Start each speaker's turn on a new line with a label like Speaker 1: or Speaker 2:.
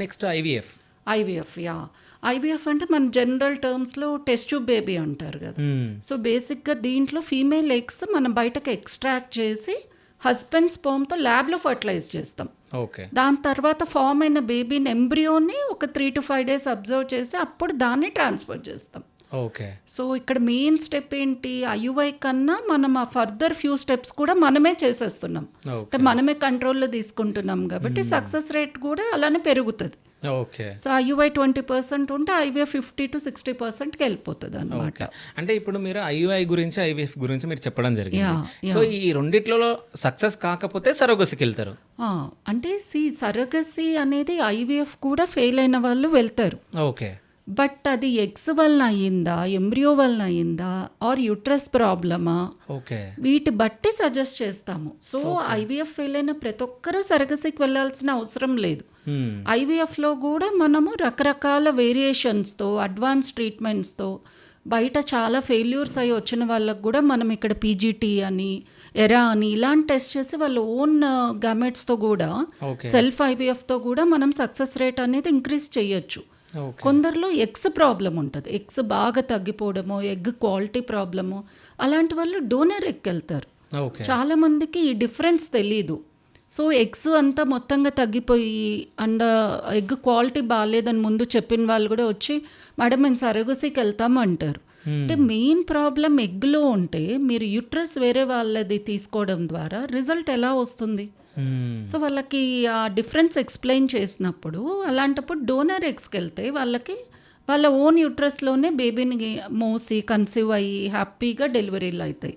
Speaker 1: Next IVF.
Speaker 2: IVF IVF అంటే మన general టర్మ్స్లో test tube baby అంటారు కదా. సో బేసిక్గా దీంట్లో ఫీమేల్ ఎగ్స్ మనం బయటకు ఎక్స్ట్రాక్ట్ చేసి హస్బెండ్ స్పర్మ్తో ల్యాబ్లో ఫర్టిలైజ్ చేస్తాం.
Speaker 1: ఓకే.
Speaker 2: దాని తర్వాత ఫామ్ అయిన బేబీని ఎంబ్రియోని ఒక 3 to 5 days అబ్జర్వ్ చేసి అప్పుడు దాన్ని ట్రాన్స్ఫర్ చేస్తాం.
Speaker 1: ఓకే.
Speaker 2: సో ఇక్కడ మెయిన్ స్టెప్ ఏంటి, ఐయుఐ కన్నా మనం ఆ ఫర్దర్ ఫ్యూ స్టెప్స్ కూడా మనమే చేసేస్తున్నాం. అంటే మనమే కంట్రోల్లో తీసుకుంటున్నాం కాబట్టి సక్సెస్ రేట్ కూడా అలానే పెరుగుతుంది.
Speaker 1: ఓకే.
Speaker 2: సో ఐయుఐ 20% ఉంటే ఐవీఎఫ్ 50 to 60%కి వెళ్ళిపోతుంది అనమాట.
Speaker 1: అంటే ఇప్పుడు మీరు ఐయుఐ గురించి ఐవీఎఫ్ గురించి మీరు చెప్పడం జరిగింది. సో ఈ రెండిట్లో సక్సెస్ కాకపోతే సరోగసికి వెళ్తారు.
Speaker 2: అంటే సరోగసి అనేది ఐవీఎఫ్ కూడా ఫెయిల్ అయిన వాళ్ళు వెళ్తారు.
Speaker 1: ఓకే.
Speaker 2: బట్ అది ఎగ్స్ వలన అయ్యిందా, ఎంబ్రియో వలన అయ్యిందా, ఆర్ యూట్రస్ ప్రాబ్లమా,
Speaker 1: ఓకే,
Speaker 2: వీటి బట్టి సజెస్ట్ చేస్తాము. సో ఐవీఎఫ్ ఫెయిల్ అయిన ప్రతి ఒక్కరూ సరగసికి వెళ్ళాల్సిన అవసరం లేదు. ఐవీఎఫ్లో కూడా మనము రకరకాల వేరియేషన్స్తో అడ్వాన్స్ ట్రీట్మెంట్స్తో బయట చాలా ఫెయిల్యూర్స్ అయ్యి వచ్చిన వాళ్ళకు కూడా మనం ఇక్కడ పీజీటీ అని ఎరా అని ఇలాంటి టెస్ట్ చేసి వాళ్ళ ఓన్ గామెట్స్తో కూడా సెల్ఫ్ ఐవీఎఫ్తో కూడా మనం సక్సెస్ రేట్ అనేది ఇంక్రీజ్ చేయొచ్చు. కొందరిలో ఎగ్స్ ప్రాబ్లం ఉంటుంది, ఎగ్స్ బాగా తగ్గిపోవడము, ఎగ్ క్వాలిటీ ప్రాబ్లము, అలాంటి వాళ్ళు డోనర్ ఎగ్ వెళ్తారు. చాలా మందికి ఈ డిఫరెన్స్ తెలీదు. సో ఎగ్స్ అంతా మొత్తంగా తగ్గిపోయి అండ్ ఎగ్ క్వాలిటీ బాగాలేదని ముందు చెప్పిన వాళ్ళు కూడా వచ్చి మేడం మేము సరోగసీకి వెళ్తాము అంటారు. అంటే మెయిన్ ప్రాబ్లం ఎగ్లో ఉంటే మీరు యూట్రస్ వేరే వాళ్ళది తీసుకోవడం ద్వారా రిజల్ట్ ఎలా వస్తుంది? సో వాళ్ళకి ఆ డిఫరెన్స్ ఎక్స్ప్లెయిన్ చేసినప్పుడు అలాంటప్పుడు డోనర్ ఎగ్స్కి వెళ్తే వాళ్ళకి వాళ్ళ ఓన్ యూట్రస్లోనే బేబీని మోసి కన్సీవ్ అయ్యి హ్యాపీగా డెలివరీలు అవుతాయి.